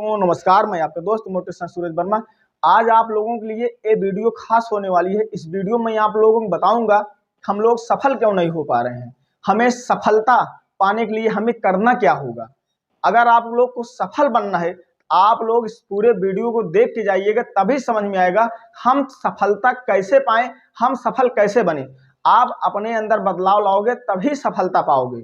दोस्तों नमस्कार, मैं आपका दोस्त मोटिवेशन सूरज वर्मा। आज आप लोगों के लिए ये वीडियो खास होने वाली है। इस वीडियो में आप लोगों को बताऊंगा हम लोग सफल क्यों नहीं हो पा रहे हैं, हमें सफलता पाने के लिए हमें करना क्या होगा। अगर आप लोग को सफल बनना है, आप लोग इस पूरे वीडियो को देख के जाइएगा, तभी समझ में आएगा हम सफलता कैसे पाएं, हम सफल कैसे बने। आप अपने अंदर बदलाव लाओगे तभी सफलता पाओगे।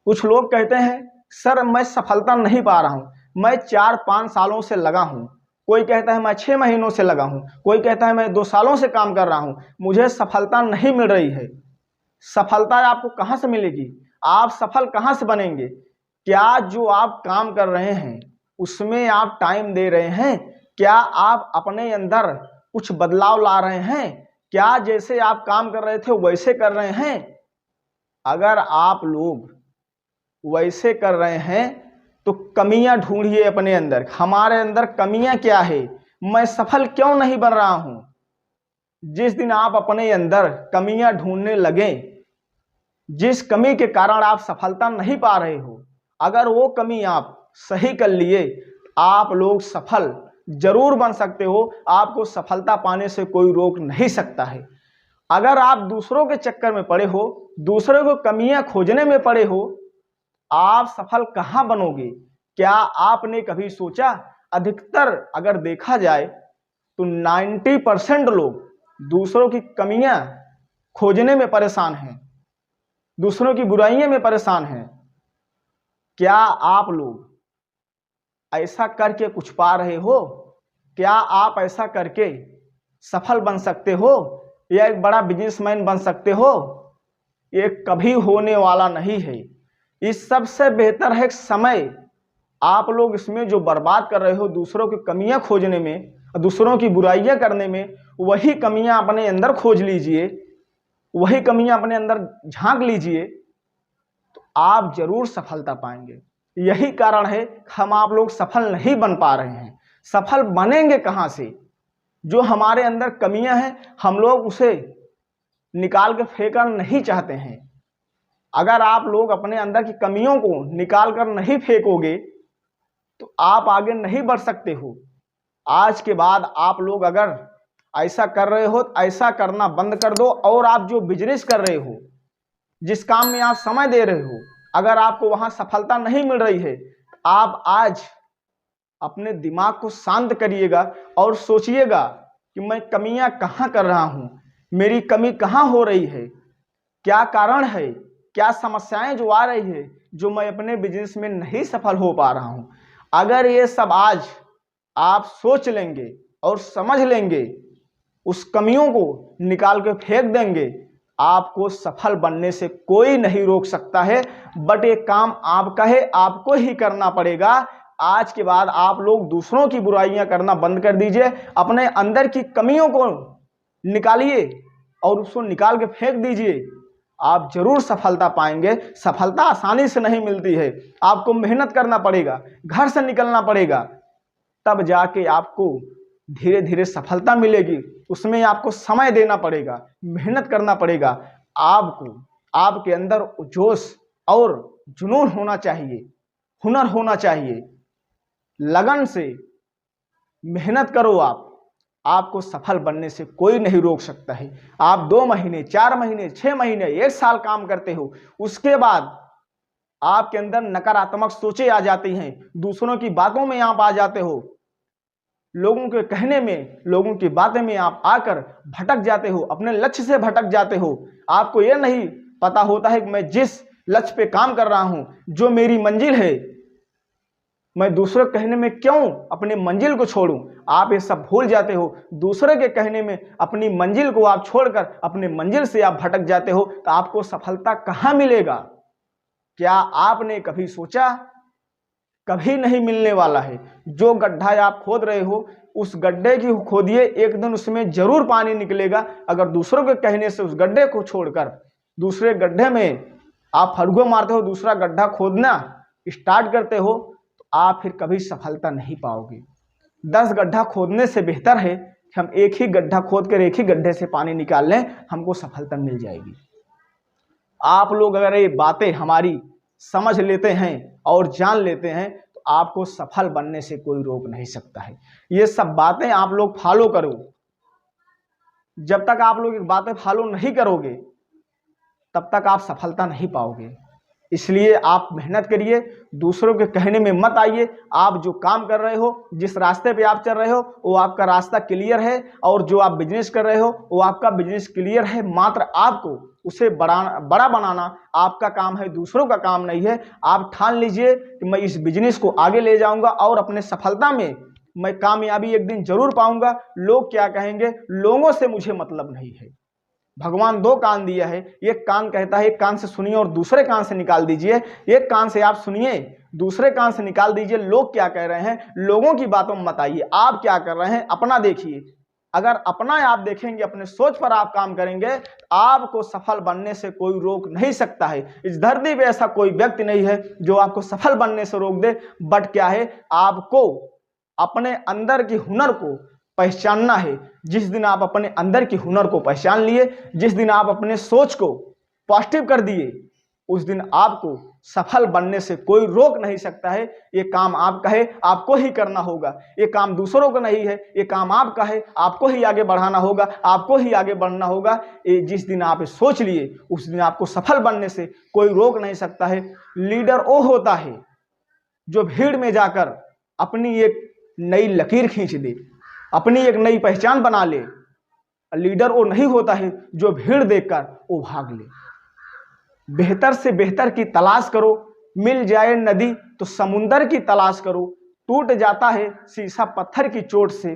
कुछ लोग कहते हैं सर मैं सफलता नहीं पा रहा हूँ, मैं 4-5 सालों से लगा हूँ। कोई कहता है मैं 6 महीनों से लगा हूँ, कोई कहता है मैं 2 सालों से काम कर रहा हूँ, मुझे सफलता नहीं मिल रही है। सफलता आपको कहाँ से मिलेगी? आप सफल कहाँ से बनेंगे? क्या जो आप काम कर रहे हैं उसमें आप टाइम दे रहे हैं? क्या आप अपने अंदर कुछ बदलाव ला रहे हैं? क्या जैसे आप काम कर रहे थे वैसे कर रहे हैं? अगर आप लोग वैसे कर रहे हैं तो कमियां ढूंढिए अपने अंदर। हमारे अंदर कमियां क्या है, मैं सफल क्यों नहीं बन रहा हूं। जिस दिन आप अपने अंदर कमियां ढूंढने लगे, जिस कमी के कारण आप सफलता नहीं पा रहे हो, अगर वो कमी आप सही कर लिए, आप लोग सफल जरूर बन सकते हो। आपको सफलता पाने से कोई रोक नहीं सकता है। अगर आप दूसरों के चक्कर में पड़े हो, दूसरों को कमियां खोजने में पड़े हो, आप सफल कहां बनोगे? क्या आपने कभी सोचा? अधिकतर अगर देखा जाए तो 90% लोग दूसरों की कमियां खोजने में परेशान हैं, दूसरों की बुराइयों में परेशान हैं। क्या आप लोग ऐसा करके कुछ पा रहे हो? क्या आप ऐसा करके सफल बन सकते हो या एक बड़ा बिजनेसमैन बन सकते हो? ये कभी होने वाला नहीं है। इस सबसे बेहतर है समय आप लोग इसमें जो बर्बाद कर रहे हो दूसरों की कमियां खोजने में, दूसरों की बुराइयां करने में, वही कमियां अपने अंदर खोज लीजिए, वही कमियां अपने अंदर झांक लीजिए, तो आप जरूर सफलता पाएंगे। यही कारण है हम आप लोग सफल नहीं बन पा रहे हैं। सफल बनेंगे कहां से? जो हमारे अंदर कमियां हैं हम लोग उसे निकाल के फेंकना नहीं चाहते हैं। अगर आप लोग अपने अंदर की कमियों को निकाल कर नहीं फेंकोगे तो आप आगे नहीं बढ़ सकते हो। आज के बाद आप लोग अगर ऐसा कर रहे हो तो ऐसा करना बंद कर दो, और आप जो बिजनेस कर रहे हो, जिस काम में आप समय दे रहे हो, अगर आपको वहां सफलता नहीं मिल रही है, आप आज अपने दिमाग को शांत करिएगा और सोचिएगा कि मैं कमियां कहां कर रहा हूं, मेरी कमी कहां हो रही है, क्या कारण है, क्या समस्याएं जो आ रही है जो मैं अपने बिजनेस में नहीं सफल हो पा रहा हूं। अगर ये सब आज आप सोच लेंगे और समझ लेंगे, उस कमियों को निकाल के फेंक देंगे, आपको सफल बनने से कोई नहीं रोक सकता है। बट ये काम आपका है, आपको ही करना पड़ेगा। आज के बाद आप लोग दूसरों की बुराइयां करना बंद कर दीजिए, अपने अंदर की कमियों को निकालिए और उसको निकाल के फेंक दीजिए। आप जरूर सफलता पाएंगे। सफलता आसानी से नहीं मिलती है, आपको मेहनत करना पड़ेगा, घर से निकलना पड़ेगा, तब जाके आपको धीरे धीरे सफलता मिलेगी। उसमें आपको समय देना पड़ेगा, मेहनत करना पड़ेगा। आपको आपके अंदर जोश और जुनून होना चाहिए, हुनर होना चाहिए। लगन से मेहनत करो। आपको सफल बनने से कोई नहीं रोक सकता है। आप 2 महीने, 4 महीने, 6 महीने, 1 साल काम करते हो, उसके बाद आपके अंदर नकारात्मक सोचें आ जाती हैं, दूसरों की बातों में आप आ जाते हो, लोगों के कहने में, लोगों की बातें में आप आकर भटक जाते हो, अपने लक्ष्य से भटक जाते हो। आपको यह नहीं पता होता है कि मैं जिस लक्ष्य पे काम कर रहा हूं, जो मेरी मंजिल है, मैं दूसरे कहने में क्यों अपनी मंजिल को छोड़ूं। आप ये सब भूल जाते हो। दूसरे के कहने में अपनी मंजिल को आप छोड़कर अपनी मंजिल से आप भटक जाते हो, तो आपको सफलता कहां मिलेगा? क्या आपने कभी सोचा? कभी नहीं मिलने वाला है। जो गड्ढा आप खोद रहे हो, उस गड्ढे की खोदिए, एक दिन उसमें जरूर पानी निकलेगा। अगर दूसरों के कहने से उस गड्ढे को छोड़कर दूसरे गड्ढे में आप फड़ुआ मारते हो, दूसरा गड्ढा खोदना स्टार्ट करते हो, तो आप फिर कभी सफलता नहीं पाओगे। 10 गड्ढा खोदने से बेहतर है कि हम एक ही गड्ढा खोद कर एक ही गड्ढे से पानी निकाल लें, हमको सफलता मिल जाएगी। आप लोग अगर ये बातें हमारी समझ लेते हैं और जान लेते हैं, तो आपको सफल बनने से कोई रोक नहीं सकता है। ये सब बातें आप लोग फॉलो करो। जब तक आप लोग ये बातें फॉलो नहीं करोगे तब तक आप सफलता नहीं पाओगे। इसलिए आप मेहनत करिए, दूसरों के कहने में मत आइए। आप जो काम कर रहे हो, जिस रास्ते पे आप चल रहे हो, वो आपका रास्ता क्लियर है, और जो आप बिजनेस कर रहे हो वो आपका बिजनेस क्लियर है। मात्र आपको उसे बड़ा बनाना आपका काम है, दूसरों का काम नहीं है। आप ठान लीजिए कि मैं इस बिजनेस को आगे ले जाऊंगा और अपने सफलता में मैं कामयाबी एक दिन जरूर पाऊंगा। लोग क्या कहेंगे, लोगों से मुझे मतलब नहीं है। भगवान दो कान दिया है, एक कान कहता है एक कान से सुनिए और दूसरे कान से निकाल दीजिए। एक कान से आप सुनिए, दूसरे कान से निकाल दीजिए। लोग क्या कह रहे हैं, लोगों की बातों में मत आइए। आप क्या कर रहे हैं अपना देखिए। अगर अपना आप देखेंगे, अपने सोच पर आप काम करेंगे, आपको सफल बनने से कोई रोक नहीं सकता है। इस धरती पे ऐसा कोई व्यक्ति नहीं है जो आपको सफल बनने से रोक दे। बट क्या है, आपको अपने अंदर की हुनर को पहचानना है। जिस दिन आप अपने अंदर की हुनर को पहचान लिए, जिस दिन आप अपने सोच को पॉजिटिव कर दिए, उस दिन आपको सफल बनने से कोई रोक नहीं सकता है। ये काम आपका है, आपको ही करना होगा। ये काम दूसरों का नहीं है, ये काम आपका है, आपको ही आगे बढ़ाना होगा, आपको ही आगे बढ़ना होगा। ये जिस दिन आप सोच लिए, उस दिन आपको सफल बनने से कोई रोक नहीं सकता है। लीडर वो होता है जो भीड़ में जाकर अपनी एक नई लकीर खींच दे, अपनी एक नई पहचान बना ले। लीडर वो नहीं होता है जो भीड़ देखकर वो भाग ले। बेहतर से बेहतर की तलाश करो, मिल जाए नदी तो समुंदर की तलाश करो। टूट जाता है शीशा पत्थर की चोट से,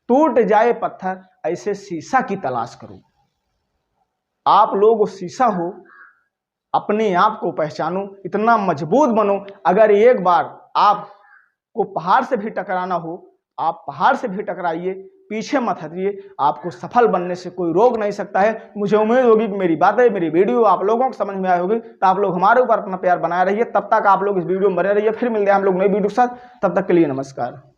टूट जाए पत्थर ऐसे शीशा की तलाश करो। आप लोग वो शीशा हो, अपने आप को पहचानो, इतना मजबूत बनो। अगर एक बार आपको पहाड़ से भी टकराना हो, आप पहाड़ से भी टकराइए, पीछे मत हटिए। आपको सफल बनने से कोई रोक नहीं सकता है। मुझे उम्मीद होगी कि मेरी बातें, मेरी वीडियो आप लोगों को समझ में आई होगी। तो आप लोग हमारे ऊपर अपना प्यार बनाए रहिए। तब तक आप लोग इस वीडियो में बने रहिए। फिर मिलते हैं हम लोग नई वीडियो के साथ। तब तक के लिए नमस्कार।